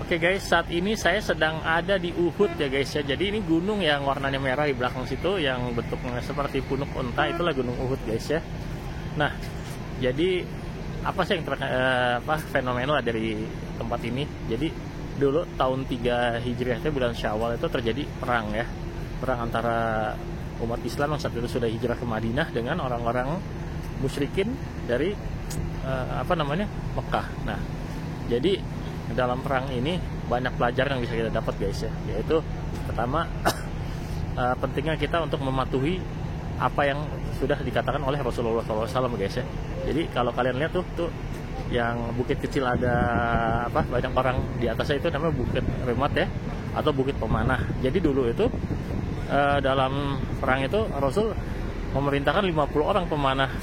Oke guys, saat ini saya sedang ada di Uhud ya guys ya. Jadi ini gunung yang warnanya merah di belakang situ, yang bentuknya seperti punuk unta, itulah gunung Uhud guys ya. Nah, jadi apa sih yang fenomenal dari tempat ini? Jadi dulu tahun 3 Hijriah itu bulan Syawal itu terjadi perang ya. Perang antara umat Islam yang saat itu sudah hijrah ke Madinah dengan orang-orang musyrikin dari Mekah. Nah, jadi dalam perang ini banyak pelajaran yang bisa kita dapat guys ya, yaitu pertama pentingnya kita untuk mematuhi apa yang sudah dikatakan oleh Rasulullah SAW guys ya. Jadi kalau kalian lihat tuh yang bukit kecil ada banyak orang di atasnya, itu namanya Bukit Remat ya, atau Bukit Pemanah. Jadi dulu itu dalam perang itu Rasul memerintahkan 50 orang pemanah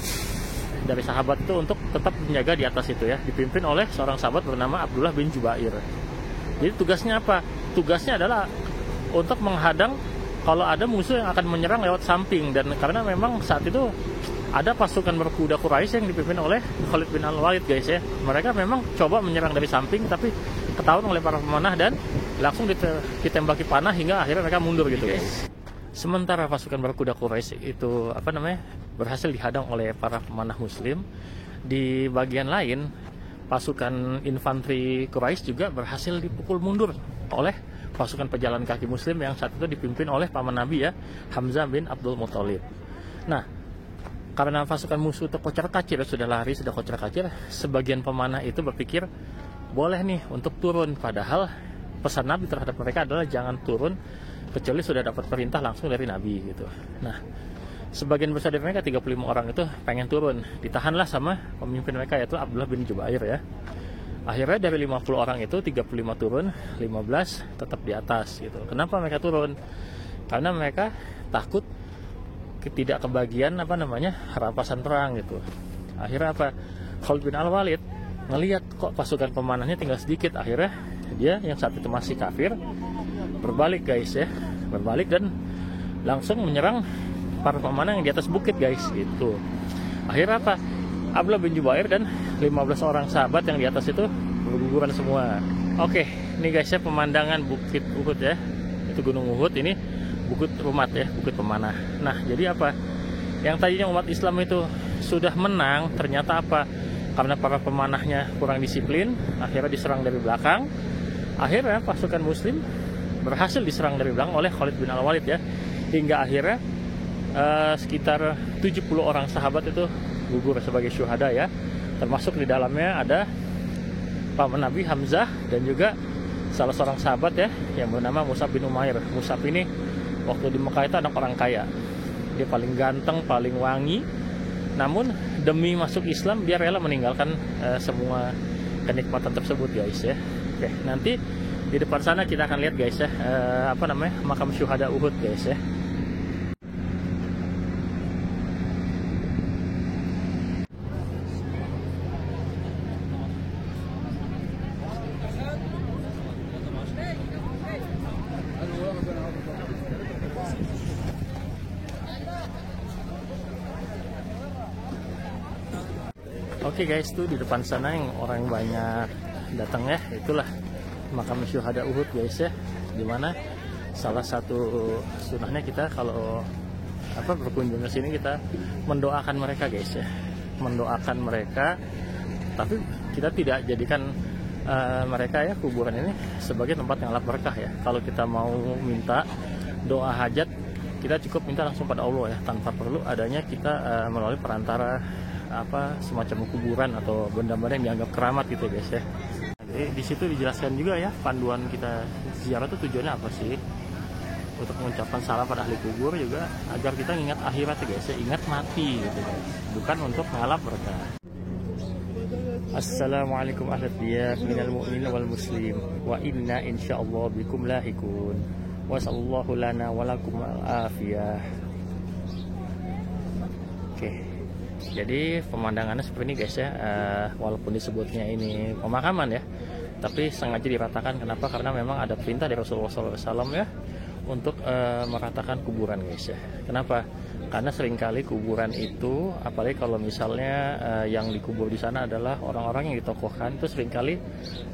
dari sahabat itu untuk tetap menjaga di atas itu ya, dipimpin oleh seorang sahabat bernama Abdullah bin Jubair. Jadi tugasnya apa? Tugasnya adalah untuk menghadang kalau ada musuh yang akan menyerang lewat samping, dan karena memang saat itu ada pasukan berkuda Quraisy yang dipimpin oleh Khalid bin Al-Walid guys ya. Mereka memang coba menyerang dari samping, tapi ketahuan oleh para pemanah dan langsung ditembaki panah hingga akhirnya mereka mundur gitu guys. Sementara pasukan berkuda Quraisy itu berhasil dihadang oleh para pemanah Muslim. Di bagian lain, pasukan infanteri Quraisy juga berhasil dipukul mundur oleh pasukan pejalan kaki Muslim yang saat itu dipimpin oleh paman Nabi ya, Hamzah bin Abdul Muthalib. Nah, karena pasukan musuh itu kocar-kacir, sudah lari, sudah kocar-kacir, sebagian pemanah itu berpikir boleh nih untuk turun, padahal pesan Nabi terhadap mereka adalah jangan turun kecuali sudah dapat perintah langsung dari Nabi gitu. Nah, sebagian besar dari mereka 35 orang itu pengen turun, ditahanlah sama pemimpin mereka yaitu Abdullah bin Jubair ya. Akhirnya dari 50 orang itu 35 turun, 15 tetap di atas gitu. Kenapa mereka turun? Karena mereka takut tidak kebagian rampasan perang gitu. Akhirnya Khalid bin Al-Walid ngelihat kok pasukan pemanahnya tinggal sedikit, akhirnya dia yang saat itu masih kafir berbalik guys ya, berbalik dan langsung menyerang para pemanah yang di atas bukit guys gitu. Akhirnya Abdullah bin Jubair dan 15 orang sahabat yang di atas itu berguguran semua. Oke, ini guys ya pemandangan Bukit Uhud ya. Itu Gunung Uhud, ini Bukit Rumat ya, Bukit Pemanah. Nah, jadi yang tadinya umat Islam itu sudah menang, ternyata karena para pemanahnya kurang disiplin, akhirnya diserang dari belakang. Akhirnya pasukan Muslim berhasil diserang dari belakang oleh Khalid bin Al-Walid ya, hingga akhirnya sekitar 70 orang sahabat itu gugur sebagai syuhada ya, termasuk di dalamnya ada paman Nabi Hamzah dan juga salah seorang sahabat ya yang bernama Mus'ab bin Umair. Mus'ab ini waktu di Mekah itu anak orang kaya, dia paling ganteng, paling wangi, namun demi masuk Islam dia rela meninggalkan semua kenikmatan tersebut guys ya. Oke, nanti di depan sana kita akan lihat guys ya, makam syuhada Uhud guys ya. Oke guys, tuh di depan sana yang orang banyak datang ya, itulah makam syuhada Uhud guys ya, dimana salah satu sunahnya kita kalau berkunjung ke sini kita mendoakan mereka guys ya, mendoakan mereka, tapi kita tidak jadikan mereka ya, kuburan ini sebagai tempat yang berkah ya. Kalau kita mau minta doa hajat, kita cukup minta langsung pada Allah ya, tanpa perlu adanya kita melalui perantara semacam kuburan atau benda-benda yang dianggap keramat gitu guys ya. Jadi di situ dijelaskan juga ya, panduan kita ziarah itu tujuannya apa sih? Untuk mengucapkan salam pada ahli kubur, juga agar kita ingat akhirat ya guys ya, ingat mati gitu guys, bukan untuk ngalap berkah. Assalamualaikum ahli diyar minal mu'minin wal muslim, wa inna insyaallah bikum lahikun, wa sallallahu lana walakum al-afiyah. Oke, jadi pemandangannya seperti ini guys ya, walaupun disebutnya ini pemakaman ya, tapi sengaja diratakan. Kenapa? Karena memang ada perintah dari Rasulullah SAW ya untuk meratakan kuburan guys ya. Kenapa? Karena seringkali kuburan itu, apalagi kalau misalnya yang dikubur di sana adalah orang-orang yang ditokohkan, itu seringkali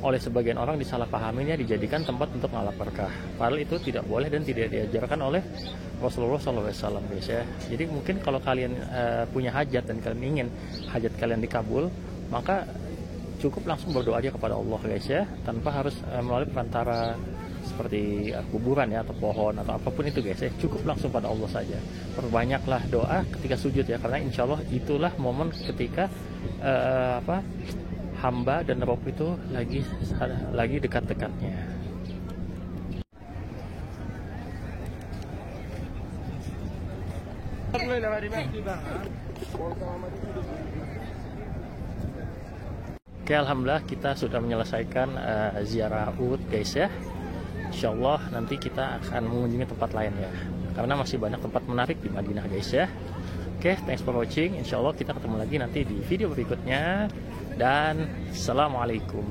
oleh sebagian orang disalahpahaminya dijadikan tempat untuk ngalap berkah. Padahal itu tidak boleh dan tidak diajarkan oleh Rasulullah SAW, guys ya. Jadi mungkin kalau kalian punya hajat dan kalian ingin hajat kalian dikabul, maka cukup langsung berdoa aja kepada Allah, guys ya, tanpa harus melalui perantara seperti kuburan ya, atau pohon atau apapun itu, guys ya. Cukup langsung pada Allah saja. Perbanyaklah doa ketika sujud ya, karena insya Allah itulah momen ketika hamba dan Rabb itu lagi dekat-dekatnya. Oke, alhamdulillah kita sudah menyelesaikan ziarah Uhud, guys ya. Insya Allah nanti kita akan mengunjungi tempat lain ya, karena masih banyak tempat menarik di Madinah, guys ya. Oke, thanks for watching. Insya Allah kita ketemu lagi nanti di video berikutnya. Dan assalamualaikum.